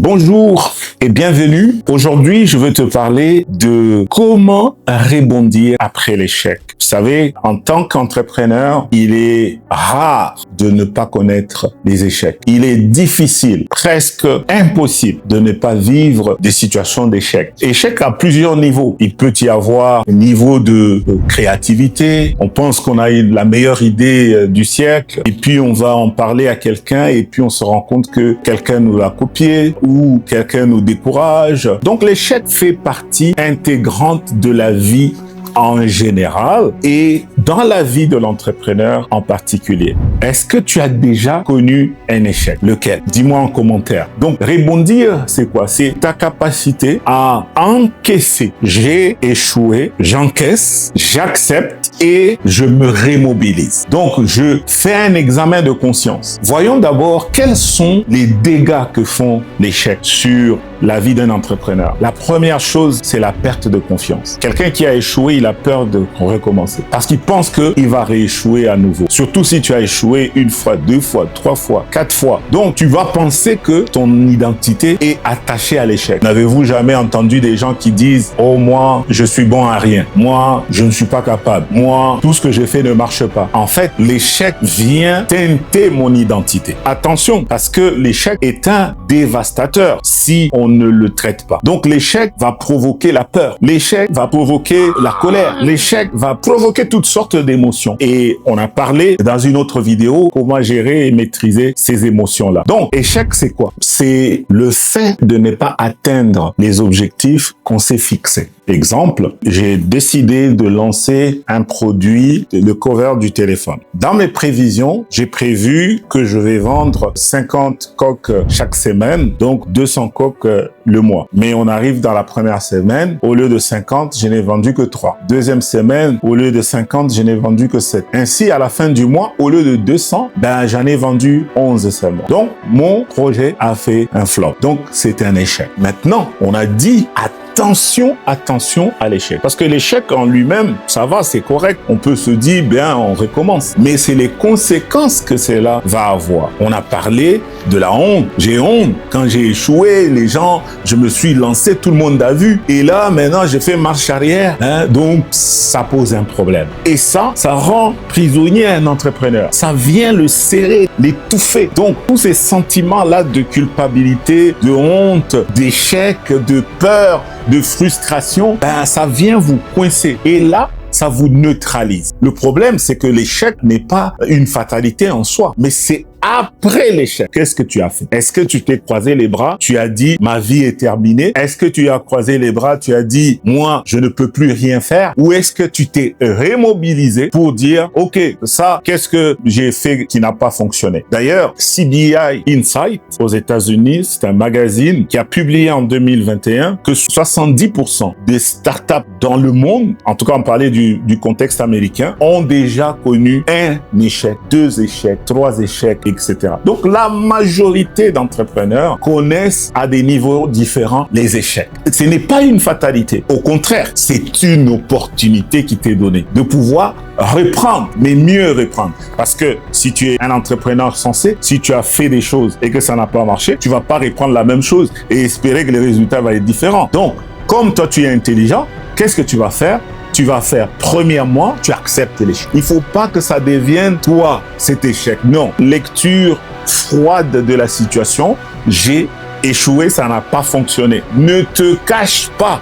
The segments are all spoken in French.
Bonjour et bienvenue. Aujourd'hui, je veux te parler de comment rebondir après l'échec. Vous savez, en tant qu'entrepreneur, il est rare de ne pas connaître les échecs. Il est difficile, presque impossible de ne pas vivre des situations d'échec. Échec à plusieurs niveaux. Il peut y avoir un niveau de créativité. On pense qu'on a eu la meilleure idée du siècle et puis on va en parler à quelqu'un et puis on se rend compte que quelqu'un nous l'a copié ou quelqu'un nous décourage. Donc l'échec fait partie intégrante de la vie en général et dans la vie de l'entrepreneur en particulier. Est-ce que tu as déjà connu un échec? Lequel? Dis-moi en commentaire. Donc, rebondir, c'est quoi? C'est ta capacité à encaisser. J'ai échoué, j'encaisse, j'accepte et je me remobilise. Donc, je fais un examen de conscience. Voyons d'abord quels sont les dégâts que font l'échec sur la vie d'un entrepreneur. La première chose, c'est la perte de confiance. Quelqu'un qui a échoué, il a peur de recommencer parce qu'il pense qu'il va rééchouer à nouveau. Surtout si tu as échoué une fois, deux fois, trois fois, quatre fois. Donc, tu vas penser que ton identité est attachée à l'échec. N'avez-vous jamais entendu des gens qui disent « Oh, moi, je suis bon à rien. Moi, je ne suis pas capable. Moi, tout ce que j'ai fait ne marche pas. » En fait, l'échec vient teinter mon identité. Attention, parce que l'échec est un dévastateur si on ne le traite pas. Donc, l'échec va provoquer la peur. L'échec va provoquer la colère. L'échec va provoquer toutes sortes d'émotions. Et on a parlé dans une autre vidéo comment gérer et maîtriser ces émotions-là. Donc, échec, c'est quoi? C'est le fait de ne pas atteindre les objectifs qu'on s'est fixés. Exemple, j'ai décidé de lancer un produit, le cover du téléphone. Dans mes prévisions, j'ai prévu que je vais vendre 50 coques chaque semaine, donc 200 coques le mois. Mais on arrive dans la première semaine, au lieu de 50, je n'ai vendu que 3. Deuxième semaine, au lieu de 50, je n'ai vendu que 7. Ainsi, à la fin du mois, au lieu de 200, j'en ai vendu 11 seulement. Donc, mon projet a fait un flop. Donc, c'est un échec. Maintenant, on a dit attention à l'échec. Parce que l'échec en lui-même, ça va, c'est correct. On peut se dire, on recommence. Mais c'est les conséquences que cela va avoir. On a parlé de la honte. J'ai honte. Quand j'ai échoué, les gens, je me suis lancé, tout le monde a vu. Et là, maintenant, j'ai fait marche arrière. Donc, ça pose un problème. Et ça rend prisonnier un entrepreneur. Ça vient le serrer, l'étouffer. Donc, tous ces sentiments-là de culpabilité, de honte, d'échec, de peur, de frustration, ça vient vous coincer. Et là, ça vous neutralise. Le problème, c'est que l'échec n'est pas une fatalité en soi, mais c'est après l'échec. Qu'est-ce que tu as fait? Est-ce que tu t'es croisé les bras? Tu as dit, ma vie est terminée. Est-ce que tu as croisé les bras? Tu as dit, moi, je ne peux plus rien faire? Ou est-ce que tu t'es remobilisé pour dire, OK, ça, qu'est-ce que j'ai fait qui n'a pas fonctionné? D'ailleurs, CBI Insight aux États-Unis, c'est un magazine qui a publié en 2021 que 70% des startups dans le monde, en tout cas on parlait du contexte américain, ont déjà connu un échec, 2 échecs, 3 échecs, etc. Donc, la majorité d'entrepreneurs connaissent à des niveaux différents les échecs. Ce n'est pas une fatalité. Au contraire, c'est une opportunité qui t'est donnée de pouvoir reprendre, mais mieux reprendre. Parce que si tu es un entrepreneur sensé, si tu as fait des choses et que ça n'a pas marché, tu vas pas reprendre la même chose et espérer que les résultats vont être différents. Donc, comme toi, tu es intelligent, qu'est-ce que tu vas faire? Tu vas faire, premièrement, tu acceptes l'échec. Il faut pas que ça devienne toi, cet échec. Non. Lecture froide de la situation. J'ai échoué, ça n'a pas fonctionné. Ne te cache pas.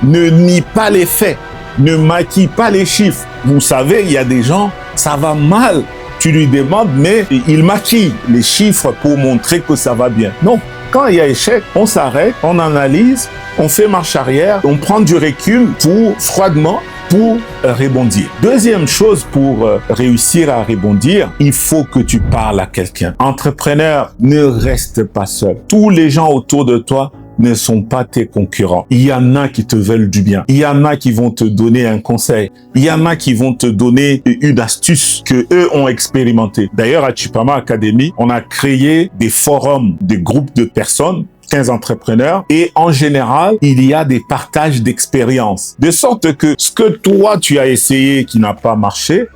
Ne nie pas les faits. Ne maquille pas les chiffres. Vous savez, il y a des gens, ça va mal. Tu lui demandes, mais il maquille les chiffres pour montrer que ça va bien. Non. Quand il y a échec, on s'arrête, on analyse, on fait marche arrière, on prend du recul froidement pour rebondir. Deuxième chose pour réussir à rebondir, il faut que tu parles à quelqu'un. Entrepreneur, ne reste pas seul. Tous les gens autour de toi ne sont pas tes concurrents. Il y en a qui te veulent du bien. Il y en a qui vont te donner un conseil. Il y en a qui vont te donner une astuce que eux ont expérimenté. D'ailleurs, à Chipama Academy, on a créé des forums, des groupes de personnes 15 entrepreneurs et en général, il y a des partages d'expériences. De sorte que ce que toi, tu as essayé qui n'a pas marché,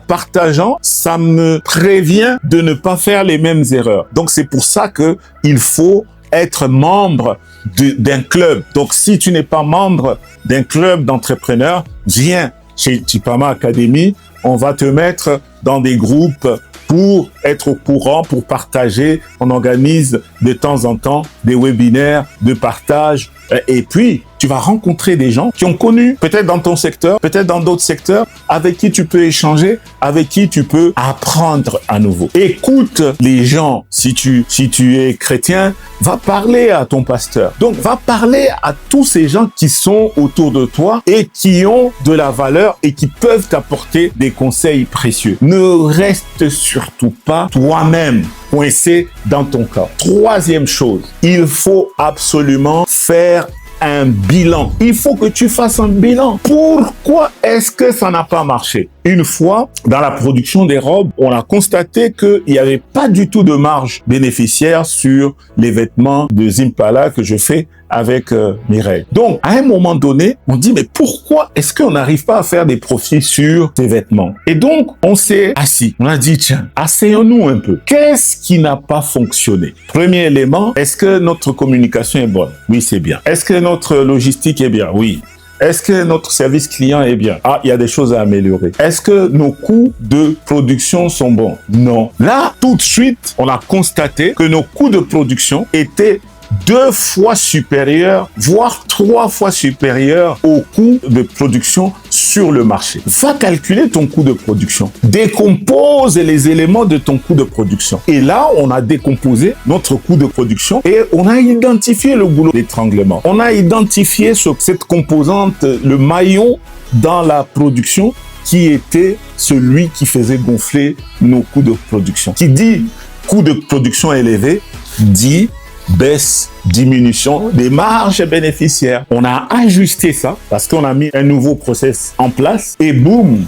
partageant, ça me prévient de ne pas faire les mêmes erreurs. Donc, c'est pour ça que il faut être membre d'un club. Donc, si tu n'es pas membre d'un club d'entrepreneurs, viens chez Chipama Academy. On va te mettre dans des groupes pour être au courant, pour partager. On organise de temps en temps des webinaires de partage. Et puis, tu vas rencontrer des gens qui ont connu, peut-être dans ton secteur, peut-être dans d'autres secteurs, avec qui tu peux échanger, avec qui tu peux apprendre à nouveau. Écoute les gens. Si tu es chrétien, va parler à ton pasteur. Donc, va parler à tous ces gens qui sont autour de toi et qui ont de la valeur et qui peuvent t'apporter des conseils précieux. Ne reste surtout pas toi-même coincé dans ton corps. Troisième chose, il faut absolument faire un bilan. Il faut que tu fasses un bilan. Pourquoi est-ce que ça n'a pas marché? Une fois, dans la production des robes, on a constaté qu'il n'y avait pas du tout de marge bénéficiaire sur les vêtements de Zimpala que je fais avec Mireille. Donc, à un moment donné, on dit, mais pourquoi est-ce qu'on n'arrive pas à faire des profits sur ces vêtements? Et donc, on s'est assis. On a dit, tiens, asseyons-nous un peu. Qu'est-ce qui n'a pas fonctionné? Premier élément, est-ce que notre communication est bonne? Oui, c'est bien. Est-ce que notre logistique est bien? Oui. Est-ce que notre service client est bien? Ah, il y a des choses à améliorer. Est-ce que nos coûts de production sont bons? Non. Là, tout de suite, on a constaté que nos coûts de production étaient 2 fois supérieurs, voire 3 fois supérieurs au coût de production sur le marché. Va calculer ton coût de production. Décompose les éléments de ton coût de production. Et là, on a décomposé notre coût de production et on a identifié le goulot d'étranglement. On a identifié cette composante, le maillon dans la production qui était celui qui faisait gonfler nos coûts de production. Qui dit coût de production élevé, dit baisse, diminution des marges bénéficiaires. On a ajusté ça parce qu'on a mis un nouveau process en place et boum,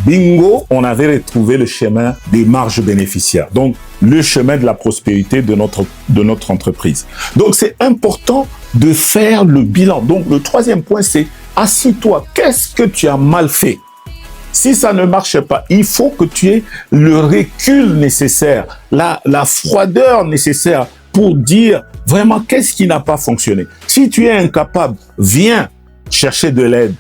bingo, on avait retrouvé le chemin des marges bénéficiaires. Donc, le chemin de la prospérité de notre entreprise. Donc, c'est important de faire le bilan. Donc, le troisième point, c'est assis-toi. Qu'est-ce que tu as mal fait? Si ça ne marche pas, il faut que tu aies le recul nécessaire, la froideur nécessaire pour dire vraiment qu'est-ce qui n'a pas fonctionné. Si tu es incapable, viens chercher de l'aide.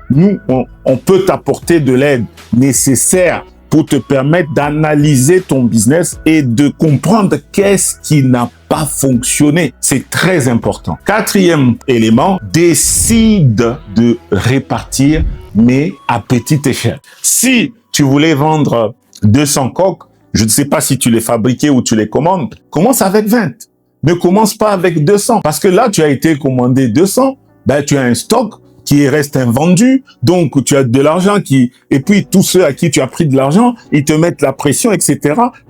Nous, on peut t'apporter de l'aide nécessaire pour te permettre d'analyser ton business et de comprendre qu'est-ce qui n'a pas fonctionné. C'est très important. Quatrième élément, décide de répartir, mais à petite échelle. Si tu voulais vendre 200 coques, je ne sais pas si tu les fabriquais ou tu les commandes, commence avec 20. Ne commence pas avec 200. Parce que là, tu as été commandé 200, ben, tu as un stock qui reste invendu, donc tu as de l'argent et puis tous ceux à qui tu as pris de l'argent, ils te mettent la pression, etc.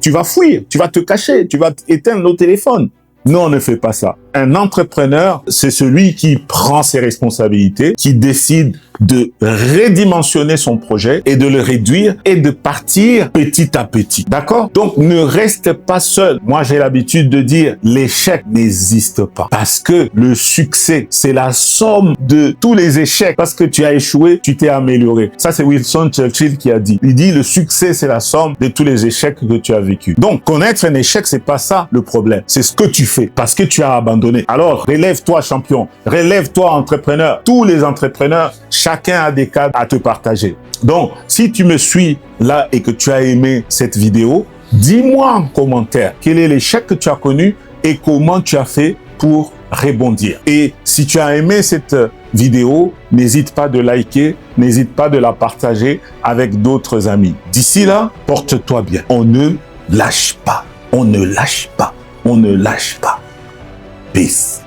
Tu vas fuir, tu vas te cacher, tu vas éteindre nos téléphones. Non, on ne fait pas ça. Un entrepreneur, c'est celui qui prend ses responsabilités, qui décide de redimensionner son projet et de le réduire et de partir petit à petit. D'accord? Donc, ne reste pas seul. Moi, j'ai l'habitude de dire, l'échec n'existe pas. Parce que le succès, c'est la somme de tous les échecs. Parce que tu as échoué, tu t'es amélioré. Ça, c'est Winston Churchill qui a dit. Il dit, le succès, c'est la somme de tous les échecs que tu as vécus. Donc, connaître un échec, c'est pas ça le problème. C'est ce que tu fais. Parce que tu as abandonné. Alors, relève-toi, champion. Relève-toi, entrepreneur. Tous les entrepreneurs, chacun a des cas à te partager. Donc, si tu me suis là et que tu as aimé cette vidéo, dis-moi en commentaire quel est l'échec que tu as connu et comment tu as fait pour rebondir. Et si tu as aimé cette vidéo, n'hésite pas de liker, n'hésite pas de la partager avec d'autres amis. D'ici là, porte-toi bien. On ne lâche pas. On ne lâche pas. On ne lâche pas. Peace.